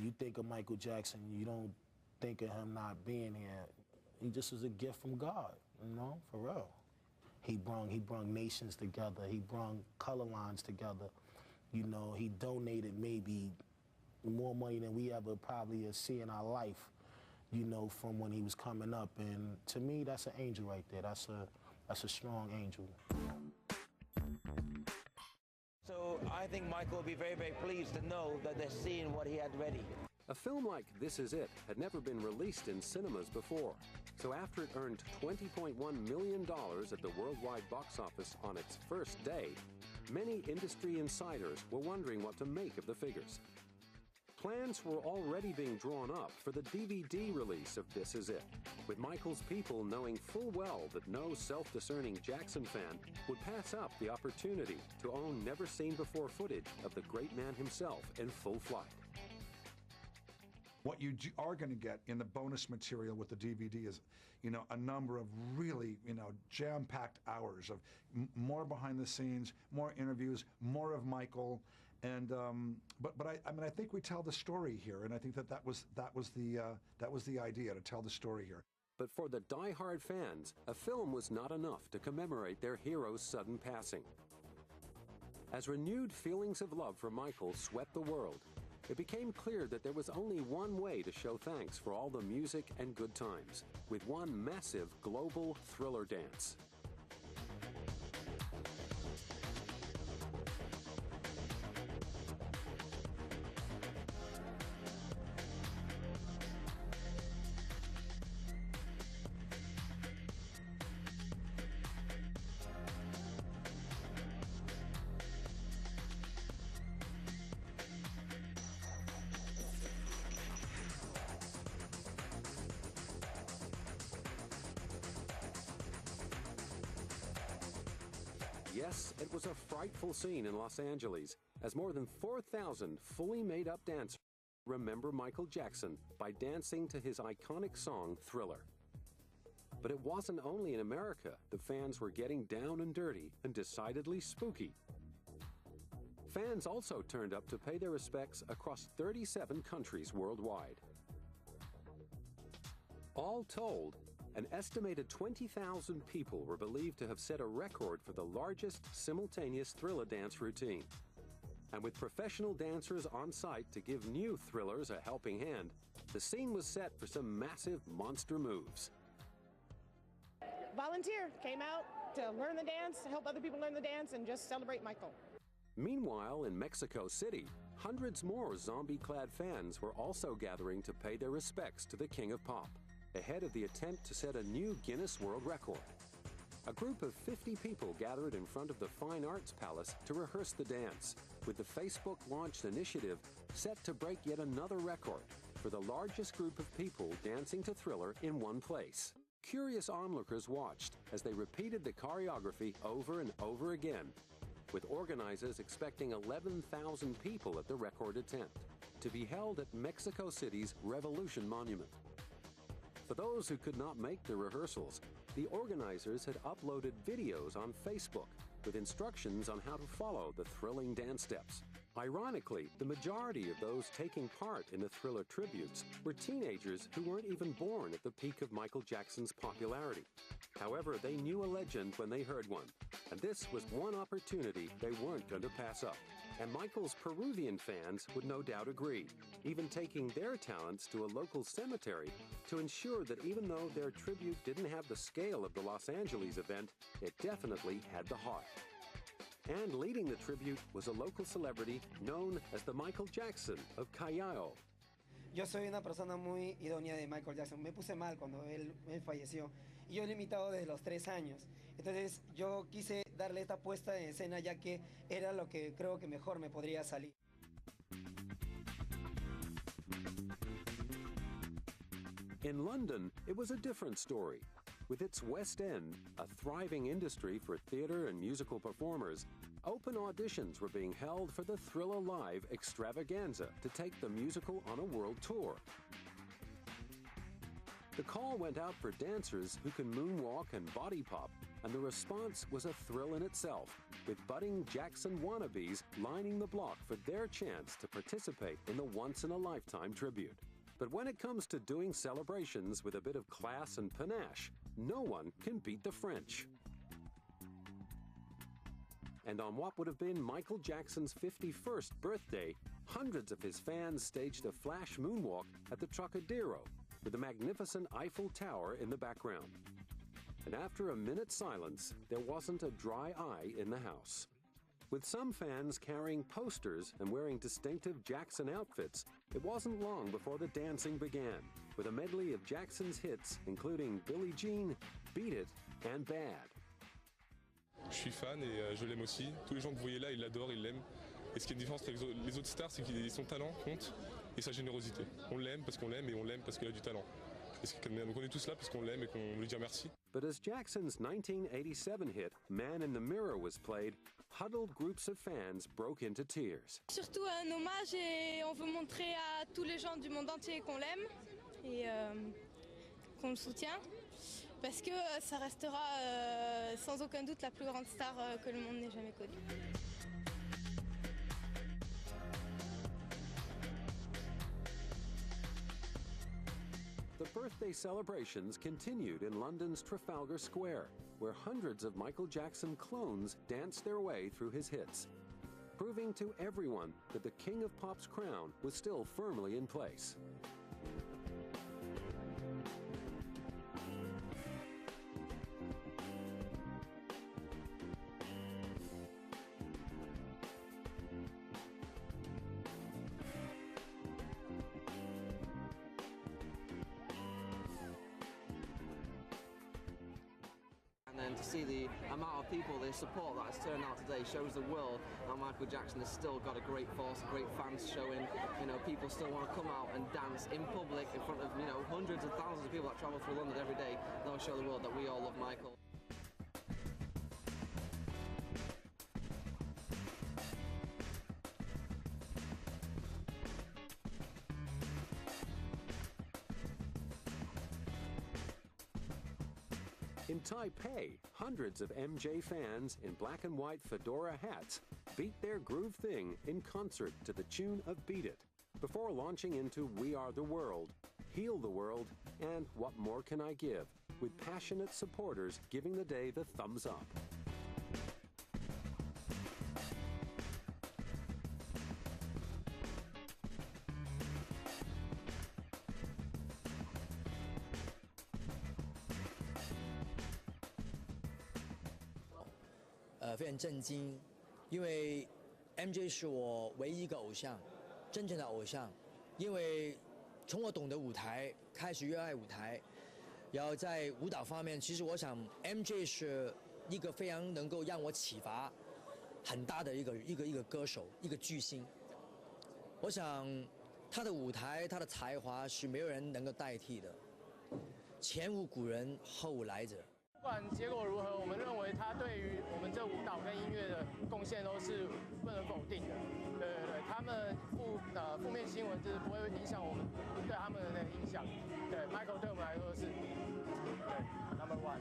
when you think of Michael Jackson, you don't think of him not being here. He just was a gift from God, you know, for real. He brung nations together. He brung color lines together. You know, he donated maybe more money than we ever probably see in our life, you know, from when he was coming up. And to me, that's an angel right there. That's a strong angel. So I think Michael will be very, very pleased to know that they're seeing what he had ready. A film like This Is It had never been released in cinemas before. So after it earned $20.1 million at the worldwide box office on its first day, many industry insiders were wondering what to make of the figures. Plans were already being drawn up for the DVD release of This Is It, with Michael's people knowing full well that no self-discerning Jackson fan would pass up the opportunity to own never-seen-before footage of the great man himself in full flight. What you are going to get in the bonus material with the DVD is, you know, a number of really, you know, jam-packed hours of more behind the scenes, more interviews, more of Michael, and but I mean I think we tell the story here, and I think that was the idea, to tell the story here. But for the die-hard fans, a film was not enough to commemorate their hero's sudden passing. As renewed feelings of love for Michael swept the world, it became clear that there was only one way to show thanks for all the music and good times, with one massive global Thriller dance. Yes, it was a frightful scene in Los Angeles, as more than 4,000 fully made-up dancers remember Michael Jackson by dancing to his iconic song, Thriller. But it wasn't only in America the fans were getting down and dirty and decidedly spooky. Fans also turned up to pay their respects across 37 countries worldwide. All told, an estimated 20,000 people were believed to have set a record for the largest simultaneous Thriller dance routine. And with professional dancers on site to give new Thrillers a helping hand, the scene was set for some massive monster moves. Volunteer, came out to learn the dance, help other people learn the dance, and just celebrate Michael. Meanwhile, in Mexico City, hundreds more zombie-clad fans were also gathering to pay their respects to the King of Pop, ahead of the attempt to set a new Guinness World Record. A group of 50 people gathered in front of the Fine Arts Palace to rehearse the dance, with the Facebook-launched initiative set to break yet another record for the largest group of people dancing to Thriller in one place. Curious onlookers watched as they repeated the choreography over and over again, with organizers expecting 11,000 people at the record attempt, to be held at Mexico City's Revolution Monument. For those who could not make the rehearsals, the organizers had uploaded videos on Facebook with instructions on how to follow the thrilling dance steps. Ironically, the majority of those taking part in the Thriller tributes were teenagers who weren't even born at the peak of Michael Jackson's popularity. However, they knew a legend when they heard one, and this was one opportunity they weren't going to pass up. And Michael's Peruvian fans would no doubt agree, even taking their talents to a local cemetery to ensure that even though their tribute didn't have the scale of the Los Angeles event, it definitely had the heart. And leading the tribute was a local celebrity known as the Michael Jackson of Callao. Yo soy una persona muy idónea de Michael Jackson. Me puse mal cuando él falleció. Y yo lo he imitado desde los 3 años. Entonces yo quise darle esta puesta en escena ya que era lo que creo que mejor me podría salir. In London, it was a different story. With its West End, a thriving industry for theater and musical performers, open auditions were being held for the Thriller Live extravaganza to take the musical on a world tour. The call went out for dancers who can moonwalk and body pop, and the response was a thrill in itself, with budding Jackson wannabes lining the block for their chance to participate in the once-in-a-lifetime tribute. But when it comes to doing celebrations with a bit of class and panache, no one can beat the French. And on what would have been Michael Jackson's 51st birthday, hundreds of his fans staged a flash moonwalk at the Trocadero, with the magnificent Eiffel Tower in the background. And after a minute's silence, there wasn't a dry eye in the house. With some fans carrying posters and wearing distinctive Jackson outfits, it wasn't long before the dancing began, with a medley of Jackson's hits, including Billie Jean, Beat It, and Bad. Je suis fan et je l'aime aussi. Tous les gens que vous voyez là, ils l'adorent, ils l'aiment. Et ce qui est différent avec les autres stars, c'est que son talent compte et sa générosité. On l'aime parce qu'on l'aime et on l'aime parce qu'il a du talent. Donc on est tous là parce qu'on l'aime et qu'on veut lui dire merci. But as Jackson's 1987 hit, Man in the Mirror, was played, huddled groups of fans broke into tears. Surtout un hommage et on veut montrer à tous les gens du monde entier qu'on l'aime et qu'on le soutient. Parce que ça restera sans aucun doute la plus grande star que le monde n'ait jamais connue. The birthday celebrations continued in London's Trafalgar Square, where hundreds of Michael Jackson clones danced their way through his hits, proving to everyone that the King of Pop's crown was still firmly in place. And to see the amount of people, the support that has turned out today shows the world that Michael Jackson has still got a great force, great fans showing. You know, people still want to come out and dance in public in front of, you know, hundreds of thousands of people that travel through London every day. They'll show the world that we all love Michael. In Taipei, hundreds of MJ fans in black and white fedora hats beat their groove thing in concert to the tune of Beat It, before launching into We Are the World, Heal the World, and What More Can I Give, with passionate supporters giving the day the thumbs up. 非常震惊，因为 MJ 是我唯一一个偶像，真正的偶像。因为从我懂得舞台开始热爱舞台，然后在舞蹈方面，其实我想 MJ 是一个非常能够让我启发很大的一个歌手，一个巨星。我想他的舞台，他的才华是没有人能够代替的，前无古人后无来者。 不管结果如何，我们认为他对于我们这舞蹈跟音乐的贡献都是不能否定的。对，他们负面新闻就是不会影响我们对他们的那个影响。对 ，Michael 对我们来说是对 number one。